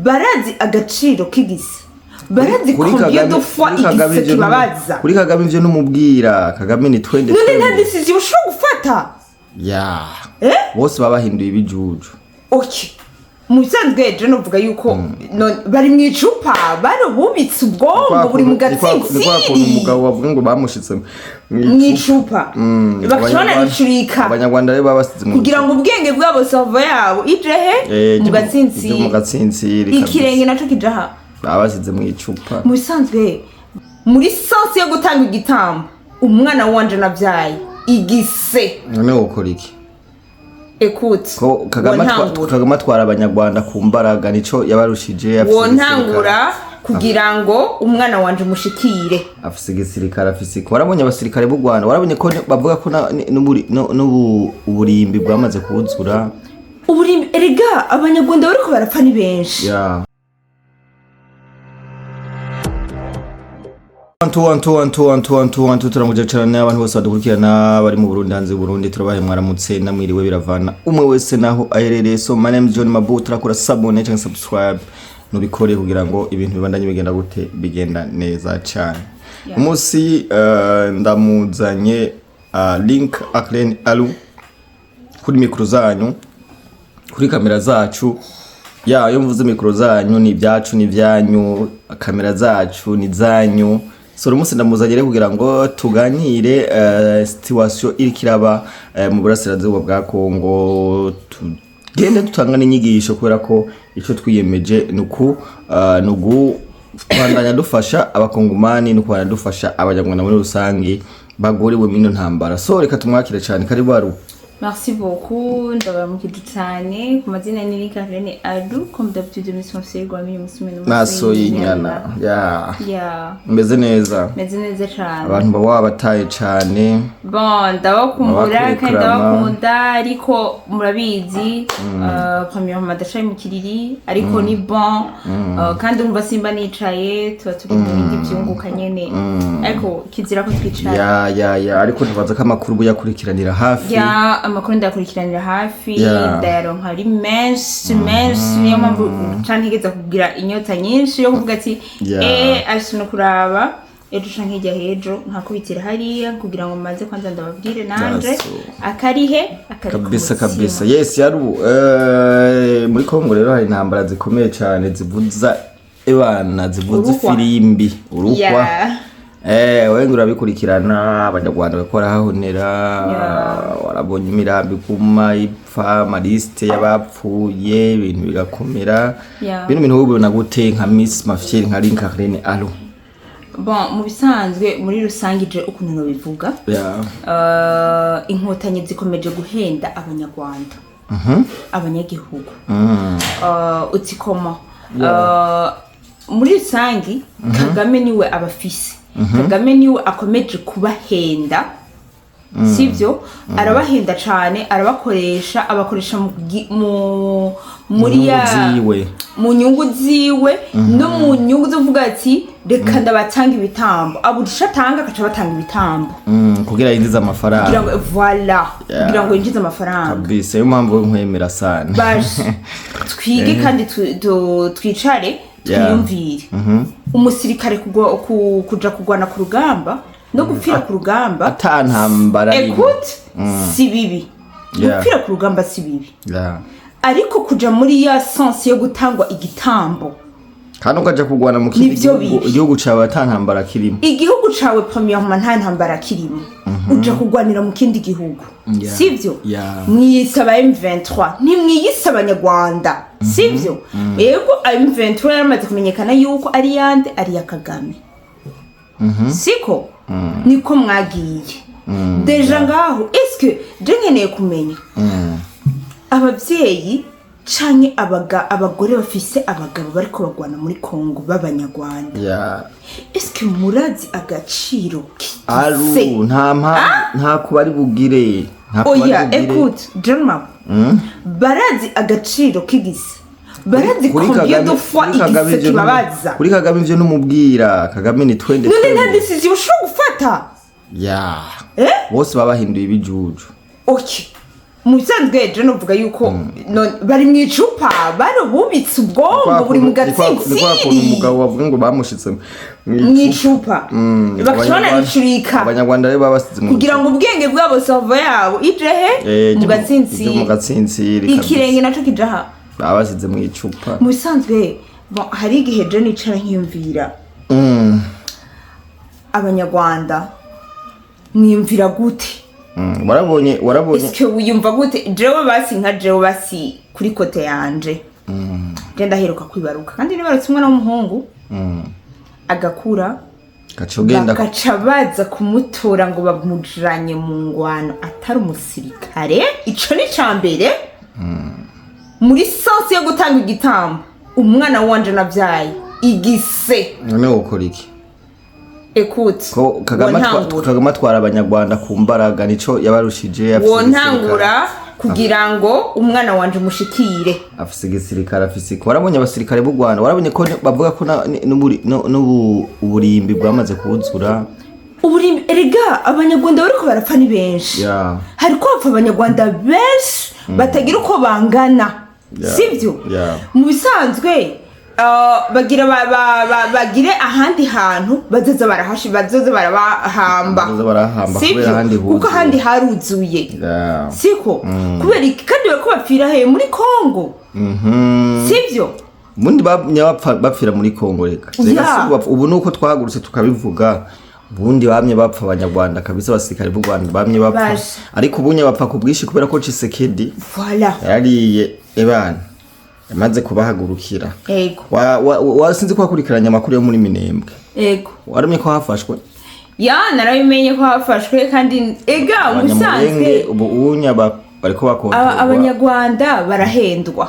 barazi agaciro k'igise barazi combien de fois igise kibabaza kuri Kagame ivyo numubwira Kagame ni twende none nta decision ushobora gufata bose babahinduye ibijuju okay musanzwe je novuga yuko bari mwicupa bari bubitse ubwongo buri mu gatsinzi ni kwa kuntu umugabo wavuga ngo bamushitse mwicupa bakishona icurika abanyarwanda rero babasize mu kugira ngo ubwenge bwabo savo yabo ijehe mu gatsinzi ikirenge naco kijaha babasize mu icupa musanzwe muri sense yo gutanga igitambo umwana wanje navyaye igise none ukora iki Écoute, Kagame atwara abanyarwanda ku mbaraga nico yabarushije wontangura kugira ngo umwana wanje mushikire afise igisirikare afise ko warabonye abasirikare b'u Rwanda warabonye ko bavuga ko uburimbi bwamaze kuzura uburimbi erega abanyarwanda bariko barapfa ni benshi Antu turamuje cyane abantu bose badukurikirana bari mu Burundi hanze Burundi turabahe mwaramutse namwiriwe biravana umwe wese naho aherereye so my name is John Mabu turakora sabone cyangwa subscribe nubikore kugira ngo ibintu bibandanye bigenda gute bigenda neza cyane umunsi ndamuzanye link Aklen Alu kuri mikro zanyu kuri kamera zacu yo mvuze mikro zanyu ni byacu ni byanyu kamera zacu ni zanyu so umunsi ndamuzanye rero kugira ngo tuganire situation iri kiraba mu burasirazuba bwa Congo tugende dutanga n'inyigisho kubera ko ico twiyemeje nuko kwandanya dufasha abakongomani no kwandanya dufasha abanyarwanda muri rusangi bagoriwe mino ntambara so reka tumwakire cyane kari baru. Merci beaucoup, ndabamukije cyane ku mazina ni Kurikirana Adu comme d'habitude mission serwa mimi musumene naso yinyana meze neza cyane abantu baba bataye cyane bon ndabakumbura kandi ndabakunda ariko murabizi premier madasha mu kiriri ariko ni bon kandi umva simba nicaye tuba turi mu bindi byunguka nyene ariko kizira ko twicaye ariko tubaza ko amakuru buyakurikiranira hafi amakuru ndakurikiranira hafi ndayaronka ari menshi niyo mpamvu cyane higeze kugira inyota nyinshi yo kuvuga ati ashino kuraba ejo canke hirya hejo nkakubitira hariya kugira ngo maze kwanza ndababwire nanje akarihe kabisa yes yaru muri Congo rero hari intambara zikomeye cyane zivuza zivuza firimbi urukwa wengi urabikurikirana abanyarwanda bakora hahonera warabonye imirambi kuma ipfa maliste y'abapfuye ibintu bigakomera bintu ubona gute nka Miss Mafiel nka Linkarene Alo bon mu bisanzwe muri rusangije ukuntu no bivuga inkotanyi zikomeje guhenda abanyarwanda abanyagihugu utikoma muri rusangi Kagame niwe abafise Kagame niwe akomeje kubahenda sivyo arabahenda cyane arabakoresha abakoresha muri mu nyungu ziwe no mu nyungu zovuga ati reka ndabatanga ibitambo abudisha tanga akaca batanga ibitambo kugira yinjiza amafaranga kugira ngo voilà kugira ngo yinjize amafaranga kabisa yo mpamvu nkwemera sana baje twige kandi twicare twiyumvire umusirikare kuja kugwana ku rugamba no gupfira ku rugamba atantambara si bibi gupfira ku rugamba si bibi ariko kuja muri ya sense yo gutangwa igitambo kandi ukaja kugwana mu igihugu cawe atantambara kirimo igihugu cawe premièrement nta ntambara kirimo uja kugwanira mu kindi gihugu sivyo mwiyisaba M23 nimwiyisaba abanyarwanda sivyo yego M23 yaramaze kumenyekana yuko ari yande ari ya Kagame siko niko mwagiye deja ngaho eske je nkeneye kumenya abavyeyi canke abagore bafise abagabo bariko bagwana muri Congo b'abanyarwanda eske murazi agaciro aru nta kubari bugire écoute Jerma barazi agaciro k'igise barazi combien de fois igise kibabaza kuri Kagame ivyo numubwira Kagame ni twende none nta decision ushobora gufata bose babahinduye ibijuju okay musanzwe je novuga yuko bari mu icupa barubitse ubwongo buri mu gatsitsiri umugabo wavuga ngo bamushitse mu icupa bakashobora ricurika abanyarwanda rero babasize kugira ngo ubwenge bwabo savo yabo ijehe mu gatsitsiri ikirenge naco kijaha babasize mu icupa musanzwe hari igihe je nicara nkiyumvira abanyarwanda mwiyumvira gute warabonye iske wiyumva gute jewe basi kuri kote yanje genda heruka kwibaruka kandi nibarutse umwana w'umuhungu agakura bakaca baza kumutora ngo bamujanye mu ngwano atari umusirikare ico ni cambere muri sensi yo gutanga igitambo umwana wanje navyaye igise none ukora iki Écoute, Kagame atwara abanyarwanda ku mbaraga nico yabarushije wontangura kugira ngo umwana wanje mushikire afise igisirikare afise ko warabonye abasirikare b'u Rwanda warabonye ko bavuga ko uburimbi bwamaze kuzura uburimbi erega abanyarwanda bariko barapfa ni benshi hariko hapfa abanyarwanda benshi batagira uko bangana sivyo mu bisanzwe bagira bagire ahandi hantu bazoza barabahamba sivyo kuko ahandi haruzuye siko kubera kandi bariko bapfira he muri Congo sivyo ubundi bapfira muri Congo reka ubu nuko twahagurutse tukabivuga ubundi bamye bapfa abanyarwanda kabisa abasirikare b'u Rwanda bamye bapfa ariko ubunye bapfa ku bwishi kubera ko Tshisekedi yariye ebana yamaze kubahagurukira yego wasinzi ko hakurikiranya amakuru yo muri Minembwe yego warumye ko hafashwe narabimenye ko hafashwe kandi ega umusanzwe ubu unya bariko bakontorwa abanyarwanda barahendwa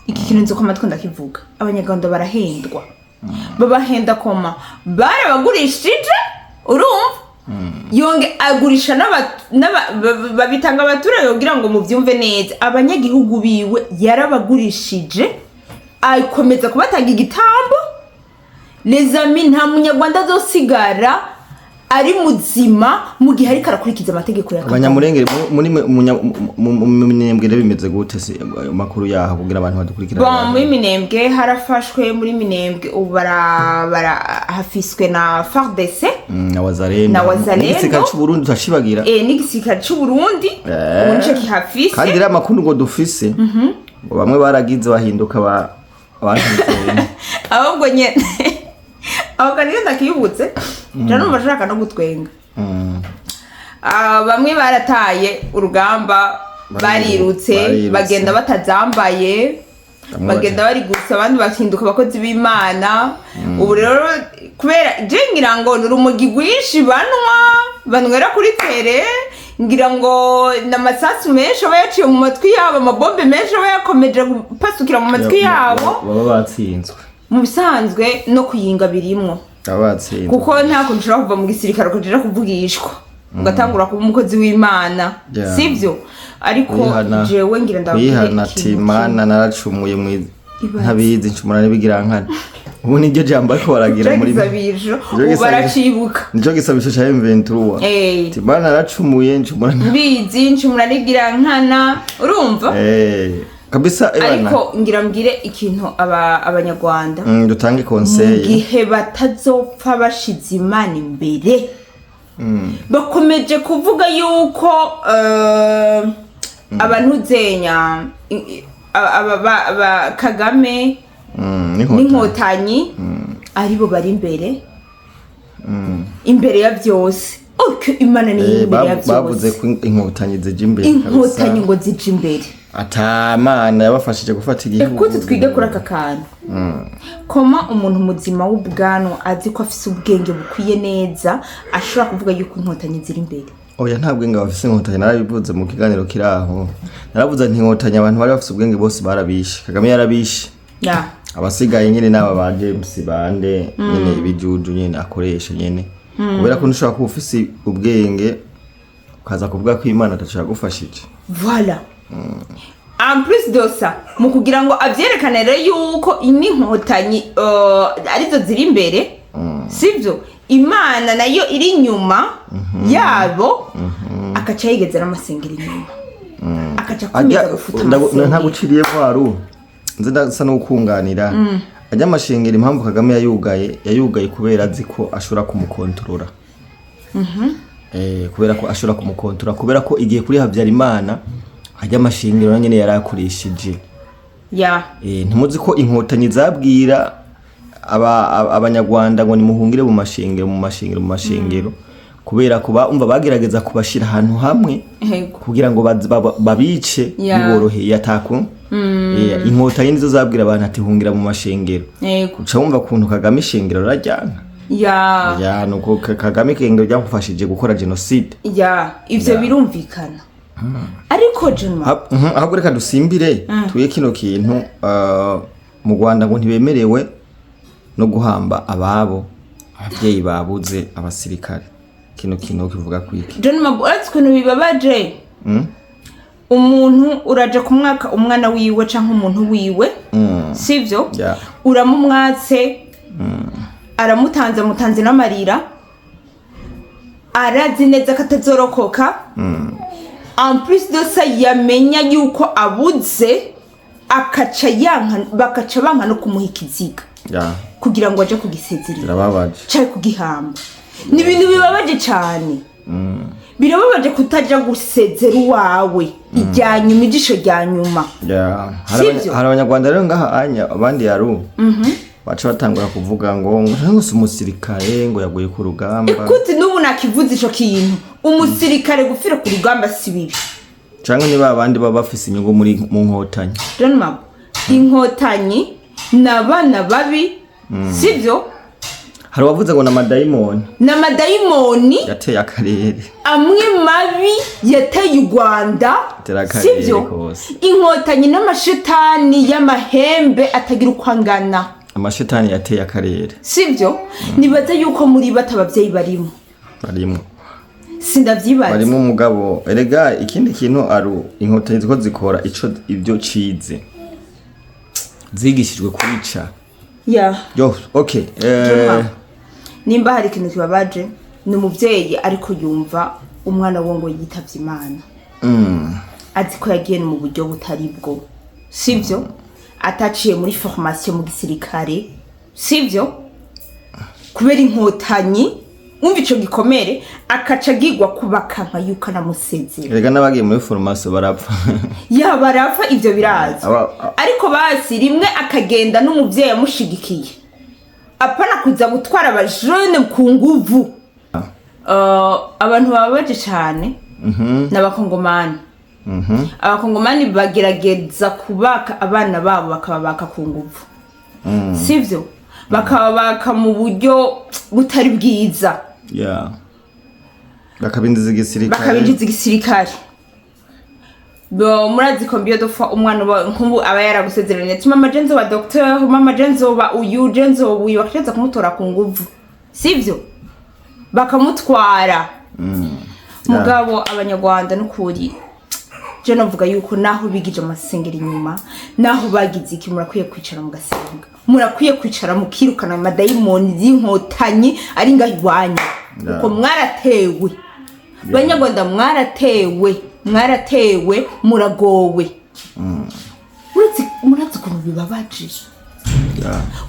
iki kintu nzo ko amatwi ndakivuga abanyarwanda barahendwa babahenda koma barabagurishije urumva yonge agurisha babitanga abaturage kugira ngo muvyumve neza abanyagihugu biwe yarabagurishije akomeza kubatanga igitambo les amis nta munyarwanda azosigara ari muzima mu gihe ariko arakurikiza amategeko ya abanyamurengere muri Minembwe bimeze gute se makuru yaho kugira abantu badukurikira muri Minembwe harafashwe muri Minembwe ubara hafiswe na FARDC na wazalendo n'igisirikare cy'u Burundi tashibagira n'igisirikare cy'u Burundi ubunce kihafise kandi rero amakuru ngo dufise bamwe baragize bahinduka abantu ahubwo nyene aho kandi ndakiyubutse jana umashaka no gutwenga bamwe barataye urugamba barirutse bagenda batazambaye bagenda bari gusa abandi bakinduka abakozi b'Imana ubu rero kubera je ngira ngo n'urumogi rwishi banwera kuri tere ngira ngo n'amasasu menshi bayaciye mu matwi yabo amabombe menshi bayakomeje gupasukira mu matwi yabo baba batsinzwe mu bisanzwe no kuyinga birimwo kuko nta kuntu ushobora kuva mu gisirikare ukagera kuvugishwa ugatangura kuba umukozi w'Imana sivyo ariko jewe ngira ndabwira ati Imana naracumuye mu ntabizi ncumura nibigira nkana ubu niryo jambo ariko baragira muri baracibuka nico gisabisho cha M23 ati Imana naracumuye ncumura nibizi ncumura nibigira nkana urumva kabisa ariko ngira mbwire ikintu abanyarwanda dutange conseil gihe batazopfa bashize Imana imbere bakomeje kuvuga yuko abantu zenya Kagame n'inkotanyi aribo bari imbere ya byose Imana ni imbere ya byose bavuze ko inkotanyi zije imbere inkotanyi ngo zije imbere atamana yabafashije gufata igihugu ekuti twige kuri aka kantu koma umuntu muzima w'ubwanwa azi ko afise ubwenge bukwiye neza ashobora kuvuga yuko inkotanyi ziri imbere oya nta bwenge bafise inkotanyi narabivuze mu kiganiro kiraho naravuze nti inkotanyi abantu bari bafise ubwenge bose barabishe Kagame yarabishe abasigaye nyene n'aba ba James bande nyene ibijuju nyene akoresha nyene kubera ko ntushobora kuba ufise ubwenge ukaza kuvuga ko Imana atashaka gufashije voilà en plus de ça mu kugira ngo avyerekane rero yuko inkotanyi arizo ziri imbere sivyo Imana nayo iri nyuma yabo akaca yigeze n'amasengero inyuma akaja kunyega gufuta amasengeri ntaguciriye kwaru nzi ndasa no kunganira ajya amashengero impamvu Kagame yayugaye kubera azi ko ashobora kumukontorora kubera ko ashobora kumukontorora kubera ko igihe kuri Habyarimana ajya amashengero nyene yarakurishije ntimuzi ko inkotanyi zabwira abanyarwanda ngo nimuhungire mu mashengero kubera ko umva bagerageza kubashira ahantu hamwe kugira ngo babice biboroheye ataku inkotanyi nizo zabwira abantu ati hungira mu mashengero uca wumva kuntu Kagame ishengero rajyana nuko Kagame kengero ryamufashije gukora genocide ivyo birumvikana ariko ahubwo reka dusimbire tuye kino kintu mu Rwanda ngo ntibemerewe no guhamba abavyeyi babuze abasirikare kino kivuga kwiki John Maburatsi kuntu bibabaje umuntu uraje kumwaka umwana wiwe canke umuntu wiwe sivyo uramumwatse mutanze n'amarira arazi neza katazorokoka en plus de ça yamenya yuko abuze bakaca banka no kumuha ikiziga kugira ngo aje kugisezerera cyaje kugihamba ni ibintu bibabaje cyane birababaje kutaja gusezera uwawe ijyanyuma ijisho ryanyuma hari abanyarwanda rero ngaha abandi yaru baca batangura kuvuga ngo si umusirikare ngo yaguye ku rugamba kuti n'ubu nakivuze ico kintu umusirikare gufira ku rugamba si bibi cyangwa niba abandi baba bafise inyungu mu nkotanyi inkotanyi n'abana babi sivyo hari wavuze ngo n'amadayimoni yateye akarere amwe mabi yateye u Rwanda sivyo inkotanyi n'amashetani y'amahembe atagira ukwangana amashetani yateye akarere sivyo nibaza yuko muri batabavyeyi barimo sindavyibaza barimo umugabo erega ikindi kintu aru inkotanyi ziko zikora ibyo cize zigishijwe kwica okay nimba hari ikintu kibabaje ni umuvyeyi ariko yumva umwana wo ngo yitavye Imana azi ko yagiye mu buryo butari bwo sivyo ataciye muri formation mu gisirikare sivyo kubera inkotanyi umva ico gikomere akaca gigwa kubaka nka yuko namusezera rega nabagiye muri formation barapfa barapfa ivyo birazi ariko basi rimwe akagenda n'umuvyeyi amushigikiye apana kuza gutwara abajene ku nguvu abantu babaje cyane n'abakongomani abakongomani bagerageza kubaka abana babo bakababaka ku nguvu sivyo bakababaka mu buryo butari bwiza bakabinjiza igisirikare murazi ko mbiyo dofa umwana nkumbu aba yaragusezeranye ati mama jenzo wa docteur mama jenzo wa uyu jenzo uyu bakageza kumutora ku nguvu sivyo bakamutwara mugabo abanyarwanda n'ukuri je novuga yuko naho bigije amasengeri inyuma naho bagize iki murakwiye kwicara mu gasenga murakwiye kwicara mukirukana amadayimoni y'inkotanyi ari ngaho iwanyu uko mwaratewe banyarwanda mwaratewe muragowe murazi ukuntu bibabaje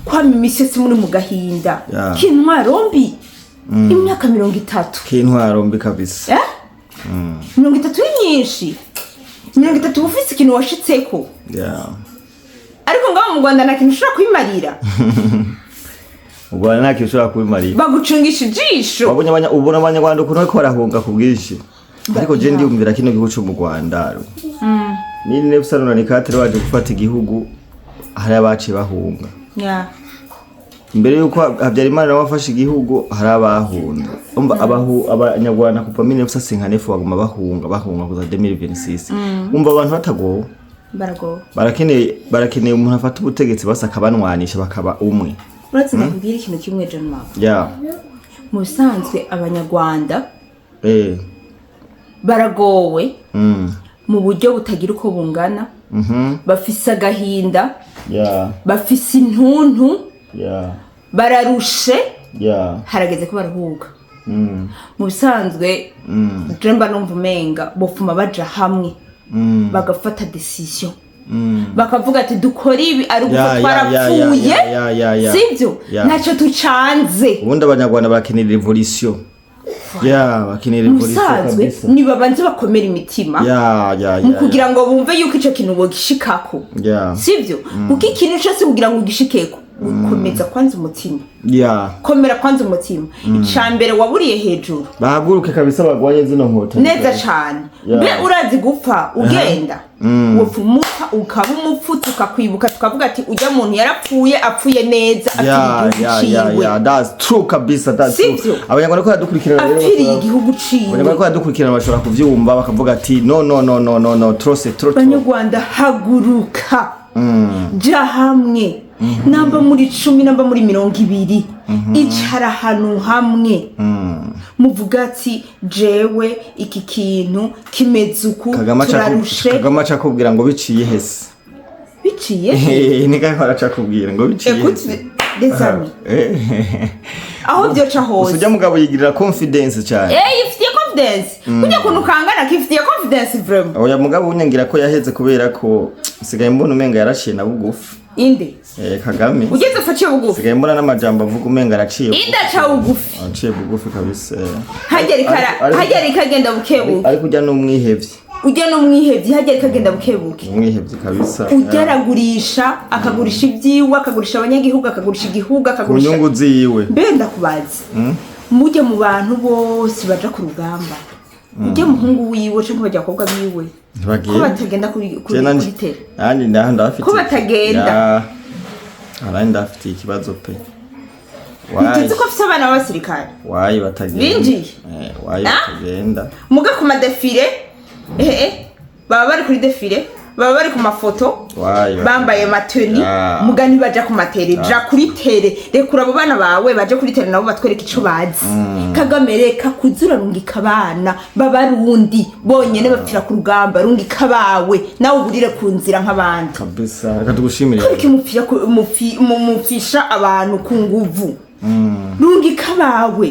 kwama imisesi muri mu gahinda kintwaro mbi imyaka 30 kintwaro mbi kabisa 30 nyinshi 30 ufise ikintu washitseko ariko ngaho mu Rwanda nakintu ushobora kwimarira ubwo nta kintu kwimarira bagucungisha ijisho ubona abanyarwanda ukuntu bariko barahunga ku bwinshi ariko je ndiyumvira kino gihugu cyo mu Rwanda ni nebusaruna ni katire waje gufata igihugu hari abaciye bahunga imbere yuko Habyarimana wafashe igihugu hari abahunga abanyarwanda kuva 1959 baguma bahunga kuza 2026 umva abantu batagowe barakeneye umuntu afata ubutegetsi basaka banwanisha bakaba umwe uretse nakubwira ikintu kimwe John Mama mu bisanzwe abanyarwanda baragowe mu buryo butagira uko bungana bafise agahinda bafise intuntu bararushe harageze ko barahuga mu bisanzwe jemba numva umenga bofuma baja hamwe bagafata decision bakavuga ati dukora ibi ari uko twarapfuye sibyo ntacyo tucanze. ubundi abanyarwanda bakenera revolution bakenera revolution kabisa. Ni babanze bakomera imitima mu kugira ngo bumve yuko ico kintu bogishikako sibyo kuko ikintu cyose kugira ngo ugishikeko ukomeza kwanza umutima komera kwanza umutima icambere waburiye hejuru bahaguruke kabisa bagwanye zino nkota neza cyane be urazi gupfa ugenda wopfumuka ukaba umupfu tukakwibuka tukavuga ati ujya muntu yarapfuye apfuye neza that's true kabisa that's true. Abanyarwanda ko yadukurikirana rero afiriye igihugu ciwe abanyarwanda ko yadukurikirana bashobora kuvyumva bakavuga ati no trose abanyarwanda haguruka ja hamwe namba muri 10 namba muri 20 icara hanu hamwe muvuga ati jewe iki kintu kimeze uku turarushe Kagame acakubwira ngo biciye hese nika ko acakubwira ngo biciye hese desami aho byo ca hose usujya mugabo yigirira confidence cyane ifitiye confidence kujya kuntu kangana kifitiye confidence vraiment oya mugabo unyangira ko yaheze kubera ko sigaye mbona umenga yarashiye na bugufi inde Kagame ugeze faciye bugufi sigaye mbona n'amajambo avuga umenga araciye inde cha bugufi aciye bugufi kabisa hagera ikagenda bukebuke ariko ujya n'umwihevye ujya n'umwihevye hagera ikagenda bukebuke umwihevye kabisa ugeragurisha akagurisha ibyiwe akagurisha abanyagihugu akagurisha igihugu akagurisha kunyungu ziwe benda kubaza mujye mu bantu bose baja ku rugamba ujye muhungu wiwe cyo bajya kobwa biwe ko batagenda kuri tere kandi ndafite ko batagenda arandi ndafite ikibazo pe Ntizi ko afite abana b'abasirikare wayi batagenda binjiye wayi batagenda muga ku madefile baba bari kuri defile baba bari ku mafoto bambaye mateni muga ntibaja ku matere ja kuri tere rekura abo bana bawe baje kuri tere nabo batwereka ico bazi Kagame reka kuzura rungika abana babarundi bonyene bapfira ku rugamba rungika bawe nawe uburire ku nzira nk'abandi kabisa reka tugushimire kuko mupfisha abantu ku nguvu rungika bawe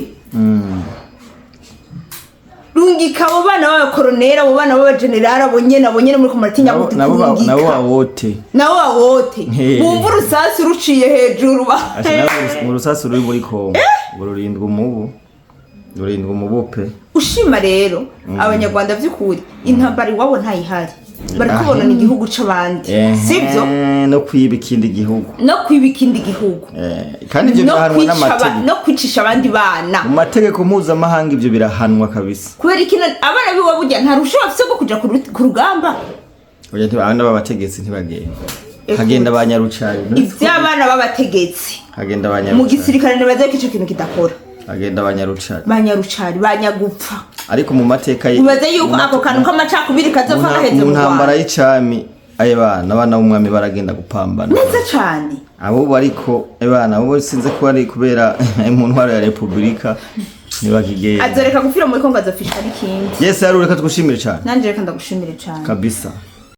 rungika abo bana b'abakoronera abo bana b'abagenerali abo nyene muri kumatinya gutu nabo bawote bumva urusasi ruciye hejuru mu rusasi ruri muri Congo ururindwa umubu pe ushima rero abanyarwanda by'ukuri intambara iwabo ntayihari bari kubona ni igihugu c'abandi sibyo no kwiba ikindi gihugu kandi ibyo birahanwa n'amategeko no kwicisha abandi bana mu mategeko mpuzamahanga ibyo birahanwa kabisa kubera ikina abana biwe burya nta rusho bafise bwo kuja ku rugamba oya abana b'abategetsi ntibagenda hagenda abanyarucari ivy'abana b'abategetsi hagenda abanyarucari mu gisirikare nibaze ko ico kintu kidakora agenda abanyarucari banyagupfa ariko mu mateka ubaze yuko ako kantu k'amacakubiri kazova gaheze mu ntambara y'icami abana b'umwami baragenda gupambana neza cyane abo bariko abana bo sinze ko ari kubera mu ntwaro ya Republika ntibakigenda azoreka gufira muri Congo azofisha ari kindi yes yarureka tugushimire cyane nanje reka ndagushimire cyane kabisa.